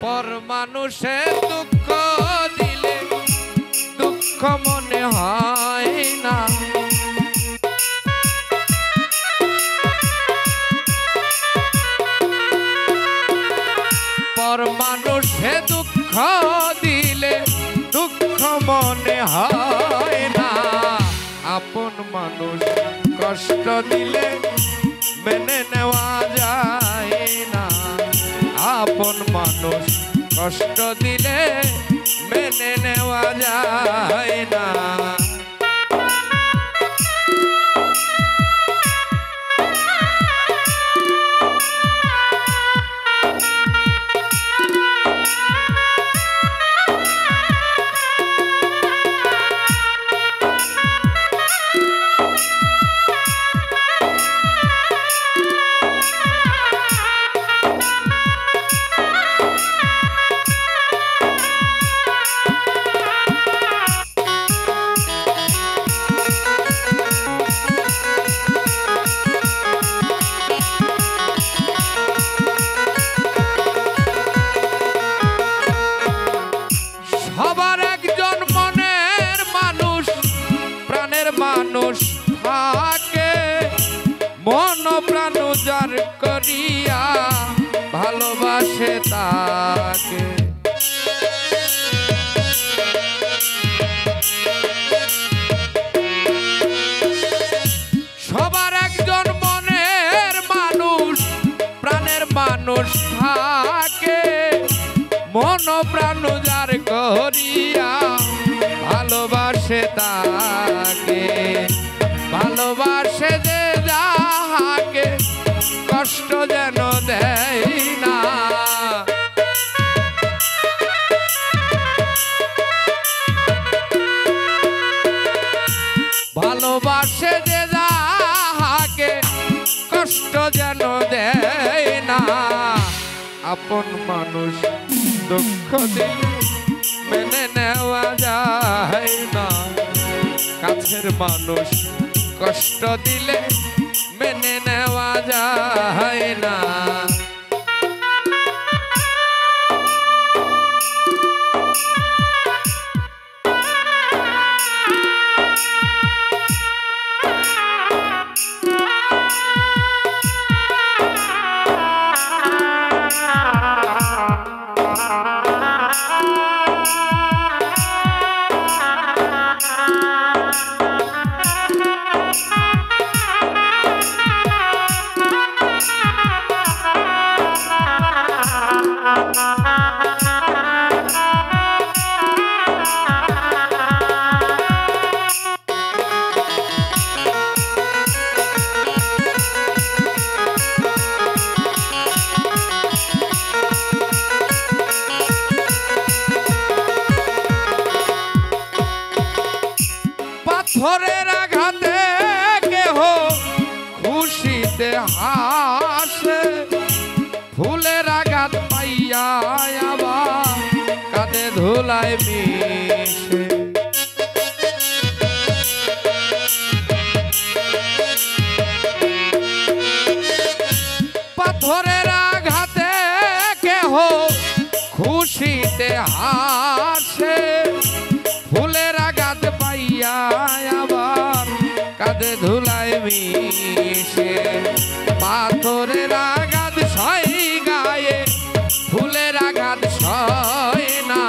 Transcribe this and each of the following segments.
পর মানুষে দুঃখ দিলে দুঃখ মনে হয় না, পর মানুষে দুঃখ দিলে দুঃখ মনে হয় না, আপন মানুষ কষ্ট দিলে মেনে নেওয়া যায় না, আপন মানুষ কষ্ট দিলে মেনে নেওয়া যায় না। মানুষ থাকে মন প্রাণ উজাড় করিয়া ভালোবাসে তাকে, সবার একজন মনের মানুষ প্রাণের মানুষ থাকে মন প্রাণ উজাড় করিয়া ভালোবাসে তাকে, ভালোবাসে যে যাহাকে কষ্ট যেন দেয় না, ভালোবাসে যে যাহাকে কষ্ট যেন দেয় না, আপন মানুষ দুঃখ দিলে মেনে নেওয়া যায় না, কাছের মানুষ কষ্ট দিলে মেনে নেওয়া যায় না। পাথরের আঘাতে কেহ খুশিতে হাসে, ফুলের আঘাত পাইয়া আবার কাঁধে ধুলায় মিশে, পাথরের আঘাতে কেহ খুশিতে হাসে, ফুলের আঘাত পাইয়া আবার কাঁধে ধুলায় মিশে, পাথরের আঘাত সয় গায়ে ফুলের আঘাত সয় না,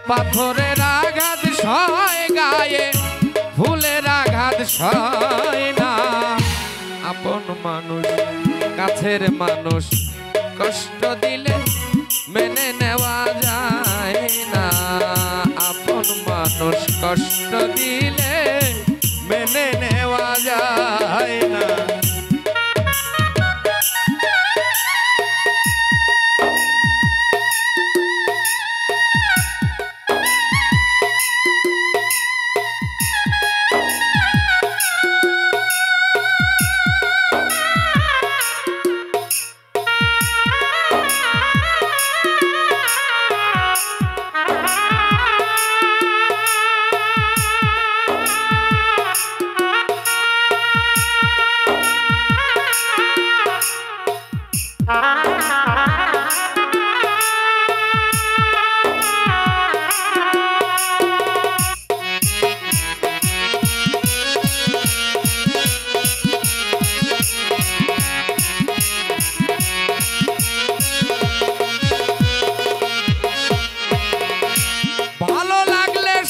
পাথরের আঘাত সয় গায়ে ফুলের আঘাত সয় না, আপন মানুষ কাছের মানুষ কষ্ট দিলে মেনে নেওয়া যায় না, আপন মানুষ কষ্ট দিলে মেনে নেওয়া যায় না।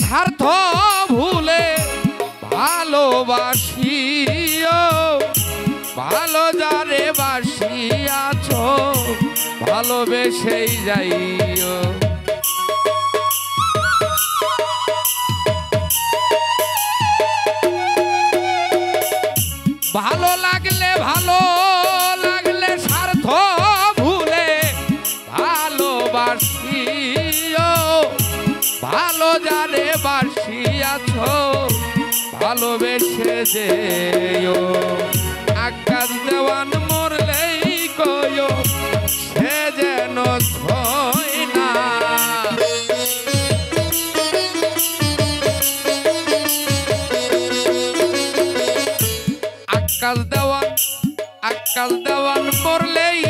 স্বার্থ ভুলে ভালোবাসিও, ভালো যারে বাসিয়াছ ভালোবেসেই যাইও। ভালো লাগলে স্বার্থ ভুলে ভালোবাসিও, ভালো যারে বাসিয়াছ ভালোবেসে যেও। আকাশ দেওয়ান মরলেই কয়ো সে যেন ছয় না। আকাশ দেওয়ান মরলেই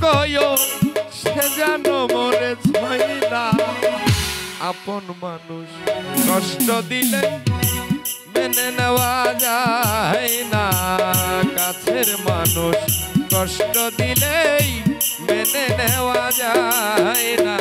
কয়ো সে যেন মরে ছয় না। আপন মানুষ কষ্ট দিলে মেনে নেওয়া যায় না, কাছের মানুষ কষ্ট দিলেই মেনে নেওয়া যায় না।